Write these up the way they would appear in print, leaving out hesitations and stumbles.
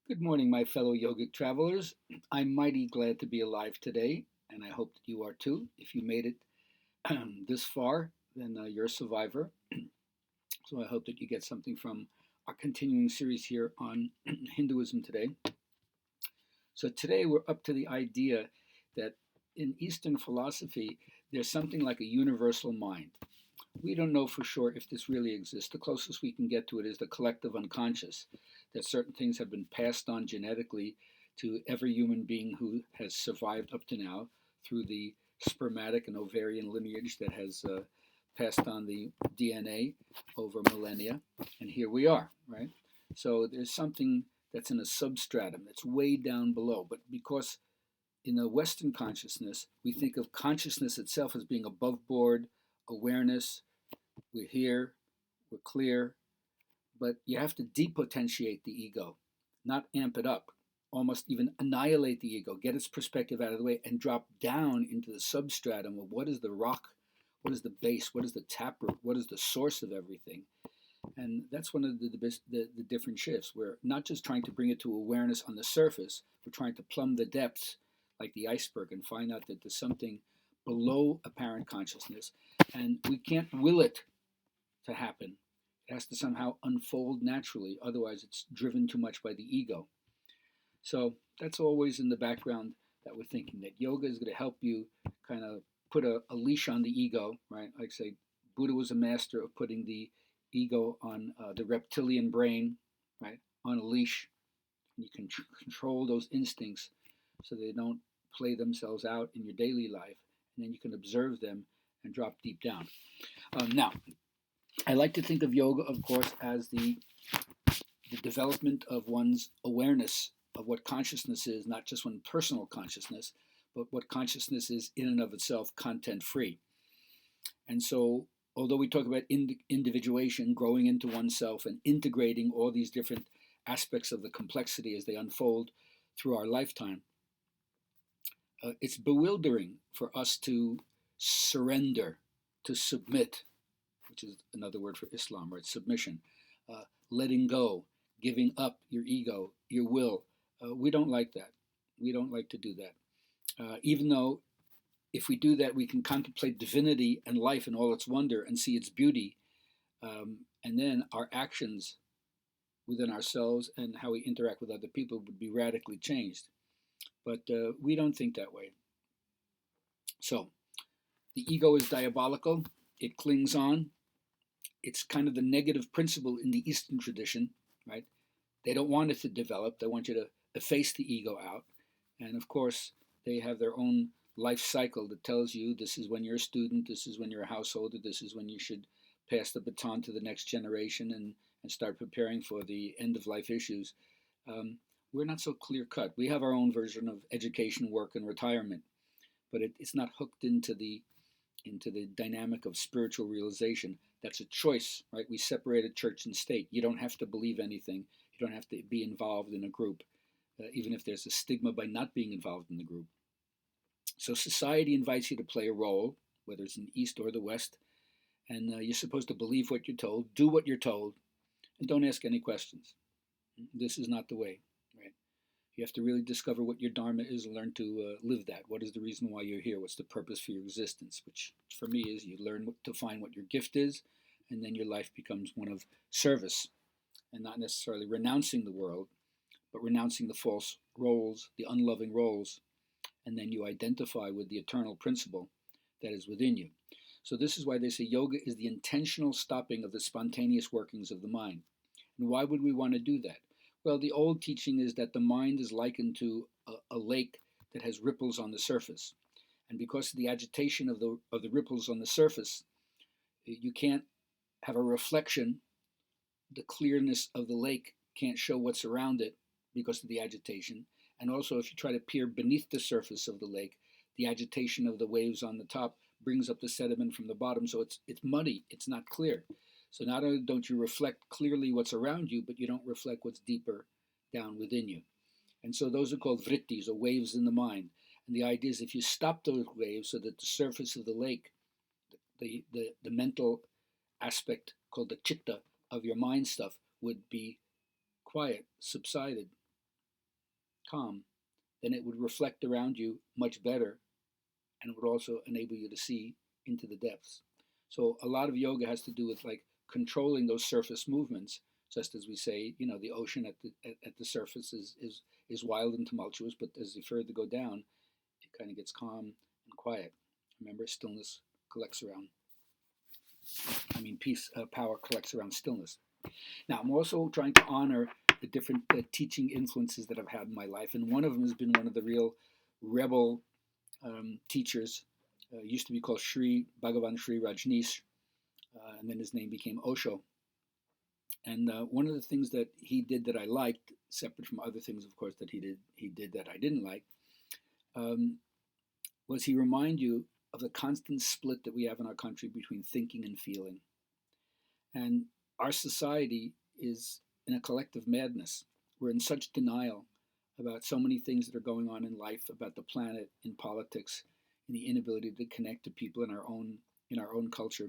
Good morning, my fellow yogic travelers. I'm mighty glad to be alive today, and I hope that you are too. If you made it this far, then you're a survivor. So I hope that you get something from our continuing series here on Hinduism today. So today we're up to the idea that in Eastern philosophy, there's something like a universal mind. We don't know for sure if this really exists. The closest we can get to it is the collective unconscious, that certain things have been passed on genetically to every human being who has survived up to now through the spermatic and ovarian lineage that has passed on the DNA over millennia. And here we are, right? So there's something that's in a substratum that's way down below. But because in the Western consciousness, we think of consciousness itself as being above board, awareness, we're here, we're clear, but you have to depotentiate the ego, not amp it up, almost even annihilate the ego, get its perspective out of the way, and drop down into the substratum of what is the rock, what is the base, what is the taproot, what is the source of everything. And that's one of the different shifts. We're not just trying to bring it to awareness on the surface, we're trying to plumb the depths like the iceberg and find out that there's something below apparent consciousness. And we can't will it to happen. It has to somehow unfold naturally, otherwise, it's driven too much by the ego. So that's always in the background that we're thinking that yoga is going to help you kind of put a leash on the ego, right? Like I say, Buddha was a master of putting the ego on the reptilian brain, right, on a leash. And you can control those instincts so they don't play themselves out in your daily life. And then you can observe them and drop deep down. Now, I like to think of yoga, of course, as the development of one's awareness of what consciousness is, not just one personal consciousness, but what consciousness is in and of itself, content free. And so, although we talk about individuation, growing into oneself, and integrating all these different aspects of the complexity as they unfold through our lifetime, it's bewildering for us to surrender, to submit, which is another word for Islam, right? Submission, letting go, giving up your ego, your will. We don't like that. We don't like to do that. Even though if we do that, we can contemplate divinity and life in all its wonder and see its beauty. And then our actions within ourselves and how we interact with other people would be radically changed. But we don't think that way. So the ego is diabolical. It clings on. It's kind of the negative principle in the Eastern tradition, right? They don't want it to develop. They want you to efface the ego out. And of course, they have their own life cycle that tells you this is when you're a student, this is when you're a householder, this is when you should pass the baton to the next generation and start preparing for the end of life issues. We're not so clear cut. We have our own version of education, work, and retirement, but it's not hooked into the dynamic of spiritual realization. That's a choice, right? We separated church and state. You don't have to believe anything. You don't have to be involved in a group, even if there's a stigma by not being involved in the group. So society invites you to play a role, whether it's in the East or the West, and you're supposed to believe what you're told, do what you're told, and don't ask any questions. This is not the way, right? You have to really discover what your dharma is and learn to live that. What is the reason why you're here? What's the purpose for your existence? Which, for me, is you learn to find what your gift is, and then your life becomes one of service, and not necessarily renouncing the world, but renouncing the false roles, the unloving roles, and then you identify with the eternal principle that is within you. So this is why they say yoga is the intentional stopping of the spontaneous workings of the mind. And why would we want to do that? Well, the old teaching is that the mind is likened to a lake that has ripples on the surface. And because of the agitation of the ripples on the surface, you can't have a reflection. The clearness of the lake can't show what's around it because of the agitation. And also, if you try to peer beneath the surface of the lake, the agitation of the waves on the top brings up the sediment from the bottom, so it's muddy, it's not clear. So not only don't you reflect clearly what's around you, but you don't reflect what's deeper down within you. And so those are called vrittis, or waves in the mind. And the idea is if you stop those waves so that the surface of the lake, the mental aspect called the chitta of your mind stuff would be quiet, subsided, calm, then it would reflect around you much better, and it would also enable you to see into the depths. So a lot of yoga has to do with like controlling those surface movements, just as we say, the ocean at the surface is wild and tumultuous, but as you further go down, it kind of gets calm and quiet. Remember, stillness collects around. Peace, power collects around stillness. Now, I'm also trying to honor the different teaching influences that I've had in my life, and one of them has been one of the real rebel teachers. Used to be called Sri Bhagavan Sri Rajneesh, and then his name became Osho. And one of the things that he did that I liked, separate from other things, of course, that he did that I didn't like, was he remind you of the constant split that we have in our country between thinking and feeling. And our society is in a collective madness. We're in such denial about so many things that are going on in life, about the planet, in politics, in the inability to connect to people in our own culture.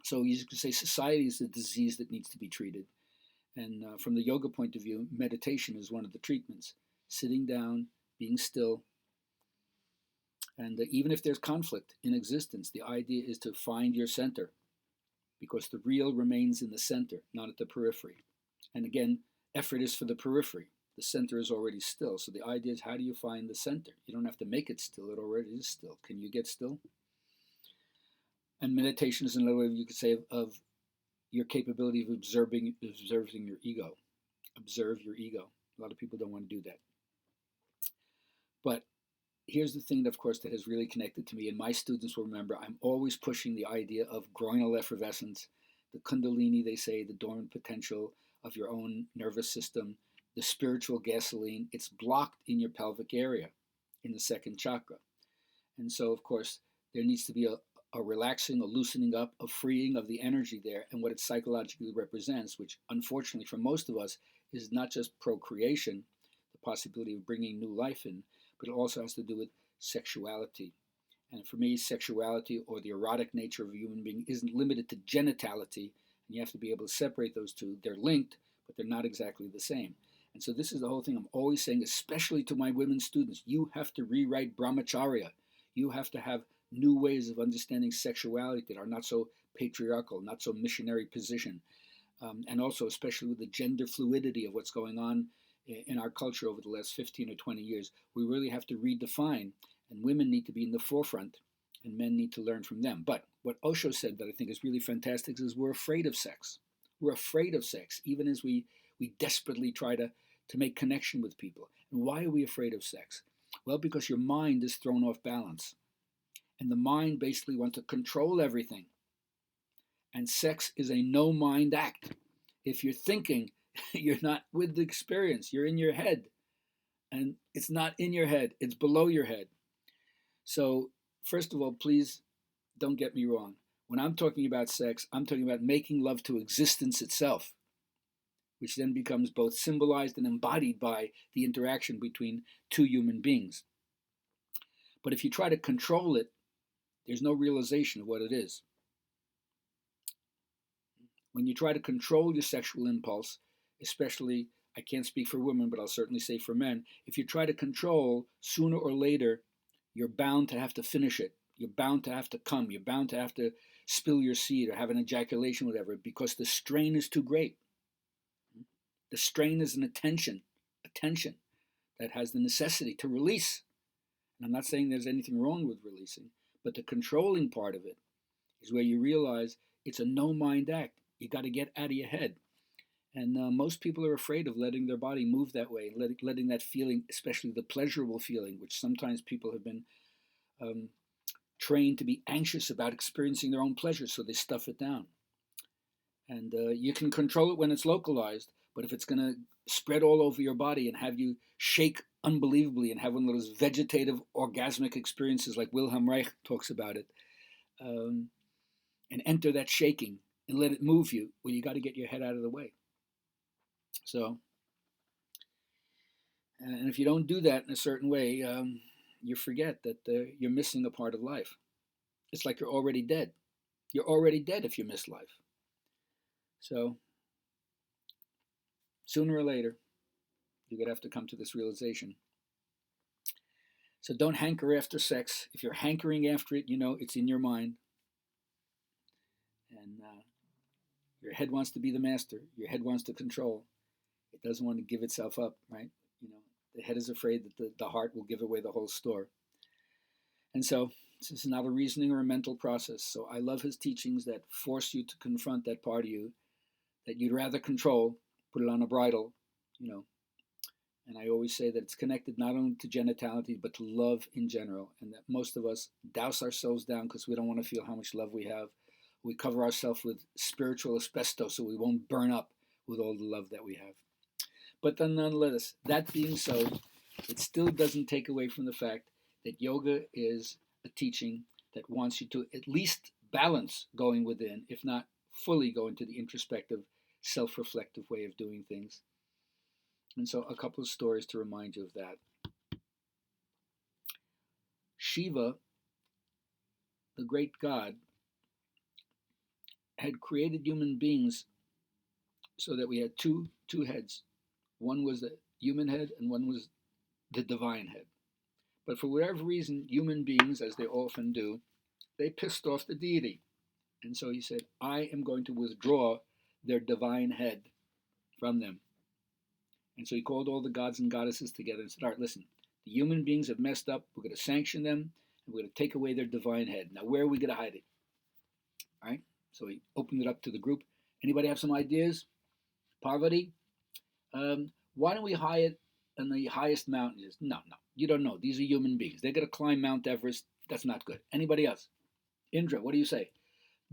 So you could say society is a disease that needs to be treated. And from the yoga point of view, meditation is one of the treatments. Sitting down, being still. And even if there's conflict in existence, the idea is to find your center, because the real remains in the center, not at the periphery. And again, effort is for the periphery. The center is already still. So the idea is, how do you find the center? You don't have to make it still. It already is still. Can you get still? And meditation is another way you could say of your capability of observing your ego. Observe your ego. A lot of people don't want to do that. But here's the thing, of course, that has really connected to me, and my students will remember, I'm always pushing the idea of groinal effervescence, the kundalini, they say, the dormant potential of your own nervous system, the spiritual gasoline. It's blocked in your pelvic area, in the second chakra. And so, of course, there needs to be a relaxing, a loosening up, a freeing of the energy there, and what it psychologically represents, which unfortunately for most of us is not just procreation, the possibility of bringing new life in, but it also has to do with sexuality. And for me, sexuality, or the erotic nature of a human being, isn't limited to genitality, and you have to be able to separate those two. They're linked, but they're not exactly the same. And so this is the whole thing I'm always saying, especially to my women students. You have to rewrite brahmacharya. You have to have new ways of understanding sexuality that are not so patriarchal, not so missionary position. And also, especially with the gender fluidity of what's going on in our culture over the last 15 or 20 years, we really have to redefine, and women need to be in the forefront, and men need to learn from them. But what Osho said that I think is really fantastic is we're afraid of sex. We're afraid of sex, even as we desperately try to make connection with people. And why are we afraid of sex? Well, because your mind is thrown off balance. And the mind basically wants to control everything. And sex is a no-mind act. If you're thinking, you're not with the experience. You're in your head. And it's not in your head. It's below your head. So, first of all, please don't get me wrong. When I'm talking about sex, I'm talking about making love to existence itself, which then becomes both symbolized and embodied by the interaction between two human beings. But if you try to control it, there's no realization of what it is. When you try to control your sexual impulse, especially, I can't speak for women, but I'll certainly say for men, if you try to control, sooner or later, you're bound to have to finish it. You're bound to have to come. You're bound to have to spill your seed or have an ejaculation, whatever, because the strain is too great. The strain is an attention that has the necessity to release. And I'm not saying there's anything wrong with releasing, but the controlling part of it is where you realize it's a no-mind act. You got to get out of your head. And most people are afraid of letting their body move that way, letting that feeling, especially the pleasurable feeling, which sometimes people have been trained to be anxious about experiencing their own pleasure, so they stuff it down. And you can control it when it's localized, but if it's going to spread all over your body and have you shake unbelievably and have one of those vegetative orgasmic experiences like Wilhelm Reich talks about it, and enter that shaking and let it move you, well, you got to get your head out of the way. So, and if you don't do that in a certain way, you forget that you're missing a part of life. It's like you're already dead. You're already dead if you miss life. So, sooner or later, You're going to have to come to this realization. So don't hanker after sex. If you're hankering after it, you know it's in your mind. And your head wants to be the master. Your head wants to control. It doesn't want to give itself up, right? You know, the head is afraid that the heart will give away the whole store. And so this is not a reasoning or a mental process. So I love his teachings that force you to confront that part of you that you'd rather control, put it on a bridle, you know. And I always say that it's connected not only to genitality, but to love in general. And that most of us douse ourselves down because we don't want to feel how much love we have. We cover ourselves with spiritual asbestos so we won't burn up with all the love that we have. But then nonetheless, that being so, it still doesn't take away from the fact that yoga is a teaching that wants you to at least balance going within, if not fully go into the introspective, self-reflective way of doing things. And so a couple of stories to remind you of that. Shiva, the great god, had created human beings so that we had two heads. One was the human head and one was the divine head. But for whatever reason, human beings, as they often do, they pissed off the deity. And so he said, I am going to withdraw their divine head from them. And so he called all the gods and goddesses together and said, all right, listen, the human beings have messed up. We're going to sanction them, and we're going to take away their divine head. Now, where are we going to hide it? All right? So he opened it up to the group. Anybody have some ideas? Parvati? Why don't we hide it in the highest mountain? Says, no, you don't know. These are human beings. They're going to climb Mount Everest. That's not good. Anybody else? Indra, what do you say?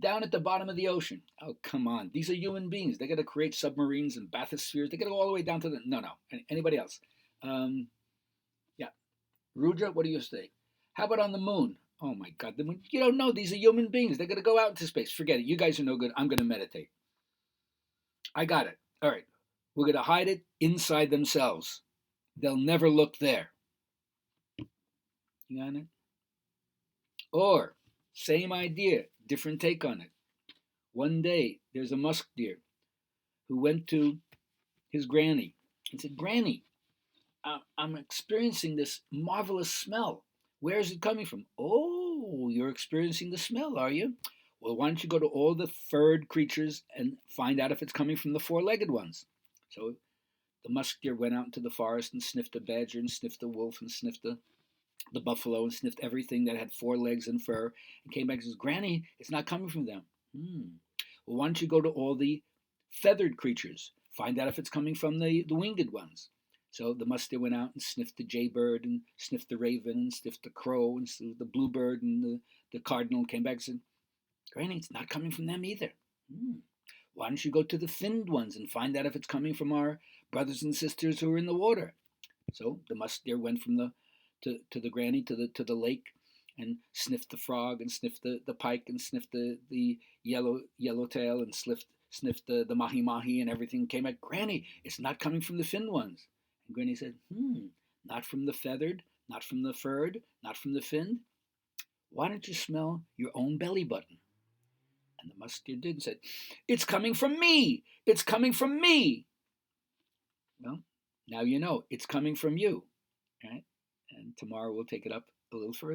Down at the bottom of the ocean. Oh, come on. These are human beings. They're going to create submarines and bathyspheres. They're going to go all the way down to the... No. Anybody else? Yeah. Rudra, what do you say? How about on the moon? Oh, my God. The moon. You don't know. These are human beings. They're going to go out into space. Forget it. You guys are no good. I'm going to meditate. I got it. All right. We're going to hide it inside themselves. They'll never look there. You got it? Or, same idea, different take on it. One day, there's a musk deer who went to his granny and said, Granny, I'm experiencing this marvelous smell. Where is it coming from? Oh, you're experiencing the smell, are you? Well, why don't you go to all the furred creatures and find out if it's coming from the four-legged ones? So the musk deer went out into the forest and sniffed a badger and sniffed a wolf and sniffed the buffalo and sniffed everything that had four legs and fur and came back and says, Granny, it's not coming from them. Well, why don't you go to all the feathered creatures? Find out if it's coming from the winged ones. So the musk deer went out and sniffed the jaybird and sniffed the raven and sniffed the crow and sniffed the bluebird and the cardinal and came back and said, Granny, it's not coming from them either. Why don't you go to the finned ones and find out if it's coming from our brothers and sisters who are in the water? So the musk deer went from to the granny to the lake and sniffed the frog and sniffed the pike and sniffed the yellowtail and sniffed the mahi-mahi and everything. Came back, Granny, it's not coming from the finned ones. And Granny said, not from the feathered, not from the furred, not from the finned. Why don't you smell your own belly button? And the musk deer did and said, it's coming from me. It's coming from me. Well, now you know it's coming from you. Right? And tomorrow we'll take it up a little further.